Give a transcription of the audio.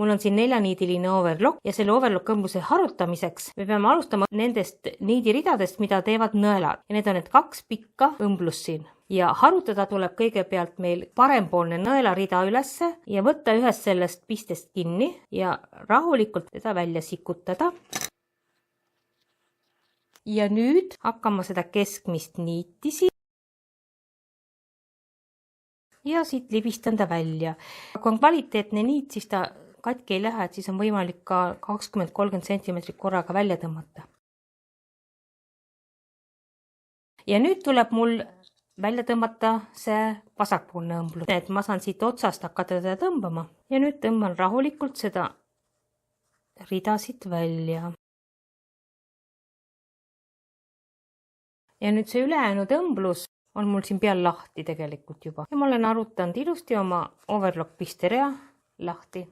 mul on siin 4-niidiline overlock ja selle overlock õmbluse harutamiseks me peame alustama nendest niidiridadest, mida teevad nõelad. Ja need on need 2 pikka õmblust siin. Ja harutada tuleb kõigepealt meil parempoolne nõelarida ülesse ja võtta ühest sellest pistest kinni ja rahulikult teda välja sikutada. Ja nüüd hakkama seda keskmist niiti siin. Ja siit libistan ta välja. Kui on kvaliteetne niit, siis ta katki ei lähe, et siis on võimalik ka 20-30 cm korraga välja tõmmata. Ja nüüd tuleb mul välja tõmmata see vasakpoolne õmblus. Et ma saan siit otsast hakata teda tõmbama. Ja nüüd tõmban rahulikult seda rida siit välja. Ja nüüd see ülejäänud õmblus on mul siin peal lahti tegelikult juba. Ja ma olen arutanud ilusti oma overlock pisterea lahti.